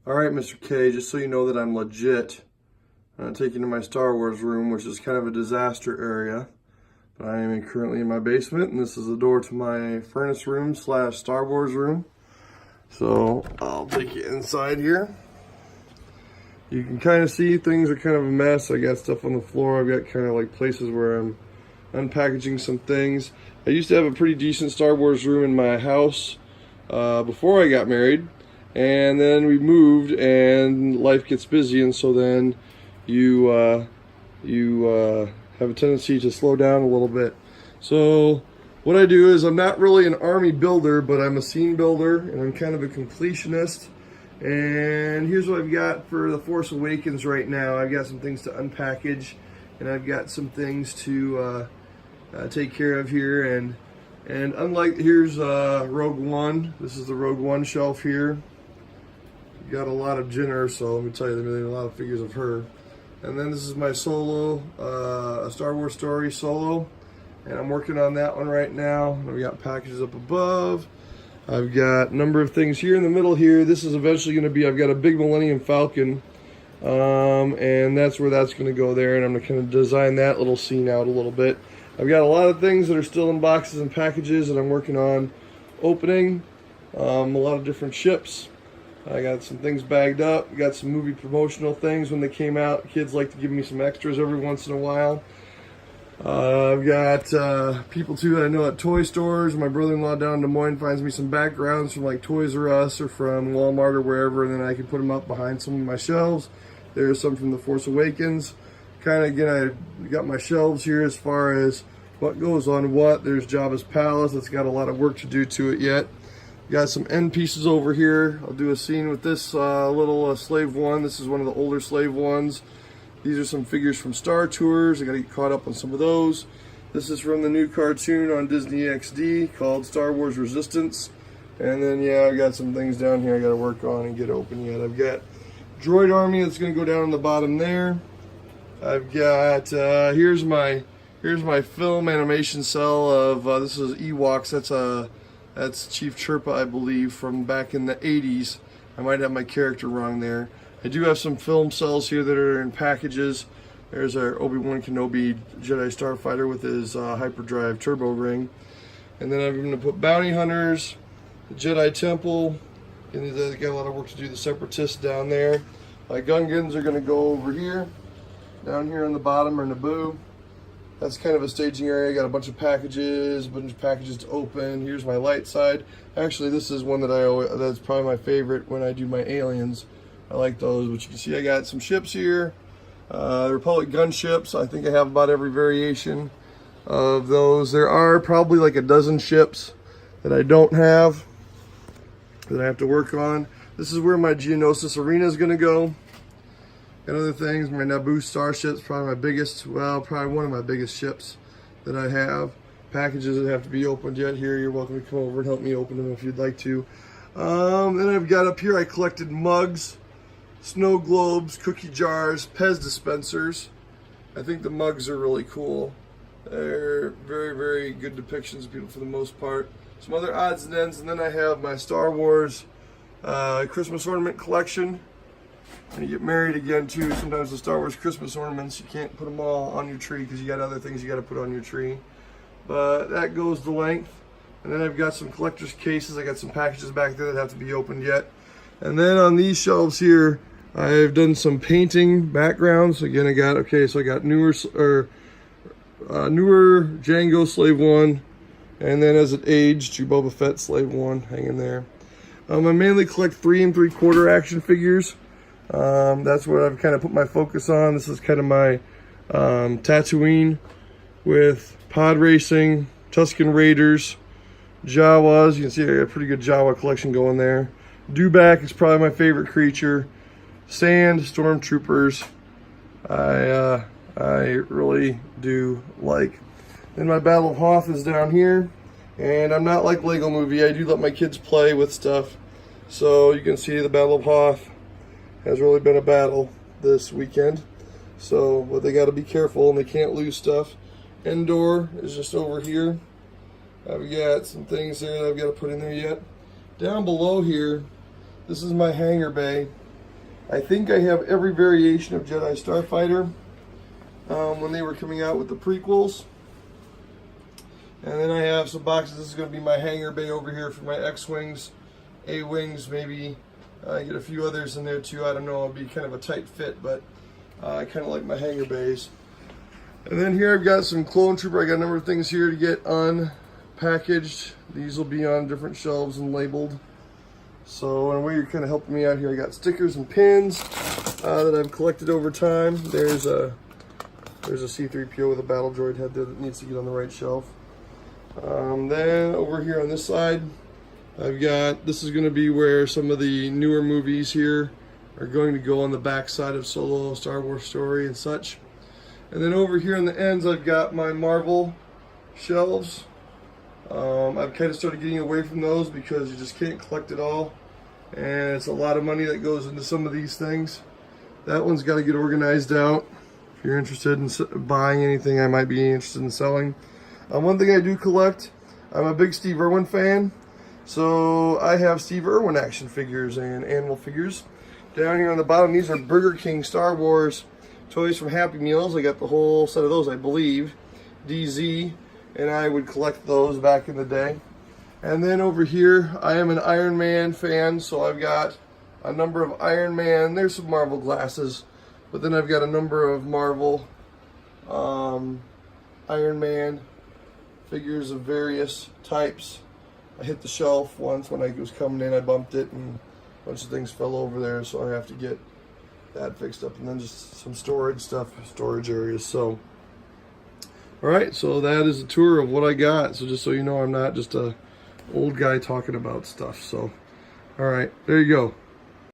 All right, Mr. K, just so you know that I'm legit, I'm taking you to my Star Wars room, which is kind of a disaster area. But I am currently in my basement, and this is the door to my furnace room slash Star Wars room. So I'll take you inside here. You can kind of see things are kind of a mess. I got stuff on the floor. I've got kind of like places where I'm unpackaging some things. I used to have a pretty decent Star Wars room in my house before I got married. And then we moved, and life gets busy, and so then you have a tendency to slow down a little bit. So what I do is I'm not really an army builder, but I'm a scene builder, and I'm kind of a completionist. And here's what I've got for The Force Awakens right now. I've got some things to unpackage, and I've got some things to take care of here. And unlike, here's Rogue One. This is the Rogue One shelf here. Got a lot of Jenner, so let me tell you, there's a lot of figures of her. And then this is my Solo, a Star Wars Story Solo, and I'm working on that one right now. I've got packages up above. I've got a number of things here in the middle here. This is eventually going to be, I've got a big Millennium Falcon, and that's where that's going to go there, and I'm going to kind of design that little scene out a little bit. I've got a lot of things that are still in boxes and packages that I'm working on opening, a lot of different ships. I got some things bagged up. Got some movie promotional things when they came out. Kids like to give me some extras every once in a while. I've got people too that I know at toy stores. My brother-in-law down in Des Moines finds me some backgrounds from like Toys R Us or from Walmart or wherever, and then I can put them up behind some of my shelves. There's some from The Force Awakens. Kind of, again, I got my shelves here as far as what goes on what. There's Jabba's Palace. It's got a lot of work to do to it yet. Got some end pieces over here. I'll do a scene with this little Slave One. This is one of the older Slave Ones. These are some figures from Star Tours. I gotta get caught up on some of those. This is from the new cartoon on Disney XD called Star Wars Resistance. And then, yeah, I got some things down here I gotta work on and get open yet. I've got Droid Army that's gonna go down on the bottom there. I've got, here's my film animation cell of, this is Ewoks. That's Chief Chirpa, I believe, from back in the 80s. I might have my character wrong there. I do have some film cells here that are in packages. There's our Obi-Wan Kenobi Jedi Starfighter with his hyperdrive turbo ring. And then I'm going to put Bounty Hunters, the Jedi Temple, and they got a lot of work to do. The Separatists down there. My Gungans are going to go over here. Down here on the bottom are Naboo. That's kind of a staging area. I got a bunch of packages to open. Here's my light side. Actually, this is one that that's probably my favorite when I do my aliens. I like those, but you can see I got some ships here. The Republic gunships. I think I have about every variation of those. There are probably like a dozen ships that I don't have that I have to work on. This is where my Geonosis Arena is going to go. And other things, my Naboo Starship's probably my biggest, well, probably one of my biggest ships that I have. Packages that have to be opened yet here. You're welcome to come over and help me open them if you'd like to. Then I've got up here, I collected mugs, snow globes, cookie jars, Pez dispensers. I think the mugs are really cool. They're very, very good depictions of people for the most part. Some other odds and ends, and then I have my Star Wars Christmas ornament collection. When you get married again too, sometimes the Star Wars Christmas ornaments, you can't put them all on your tree because you got other things you got to put on your tree. But that goes the length. And then I've got some collector's cases. I got some packages back there that have to be opened yet. And then on these shelves here, I've done some painting backgrounds. Again, I got newer Django Slave One, and then as it aged, Boba Fett Slave One hanging there. I mainly collect 3 3/4 action figures. That's what I've kind of put my focus on. This is kind of my Tatooine with pod racing, Tusken Raiders, Jawas. You can see I got a pretty good Jawa collection going there. Dewback is probably my favorite creature. Sand, Stormtroopers, I really do like. Then my Battle of Hoth is down here. And I'm not like Lego Movie. I do let my kids play with stuff. So you can see the Battle of Hoth has really been a battle this weekend. But they got to be careful and they can't lose stuff. Endor is just over here. I've got some things there that I've got to put in there yet. Down below here, this is my hangar bay. I think I have every variation of Jedi Starfighter when they were coming out with the prequels. And then I have some boxes. This is going to be my hangar bay over here for my X-Wings, A-Wings, maybe get a few others in there too. I don't know, it'll be kind of a tight fit, but I kind of like my hangar bays. And then here I've got some Clone Trooper. I got a number of things here to get unpackaged. These will be on different shelves and labeled. So in a way you're kind of helping me out here. I got stickers and pins that I've collected over time. There's a C-3PO with a battle droid head there that needs to get on the right shelf. Then over here on this side, I've got, this is going to be where some of the newer movies here are going to go on the back side of Solo, Star Wars Story and such. And then over here on the ends, I've got my Marvel shelves. I've kind of started getting away from those because you just can't collect it all. And it's a lot of money that goes into some of these things. That one's got to get organized out. If you're interested in buying anything I might be interested in selling. One thing I do collect, I'm a big Steve Irwin fan. So I have Steve Irwin action figures and animal figures. Down here on the bottom, these are Burger King Star Wars toys from Happy Meals. I got the whole set of those, I believe. DZ, and I would collect those back in the day. And then over here, I am an Iron Man fan, so I've got a number of Iron Man. There's some Marvel glasses, but then I've got a number of Marvel Iron Man figures of various types. I hit the shelf once when I was coming in, I bumped it and a bunch of things fell over there, so I have to get that fixed up. And then just some storage stuff, storage areas. So, alright, so that is a tour of what I got. So just so you know, I'm not just a old guy talking about stuff. So, alright, there you go.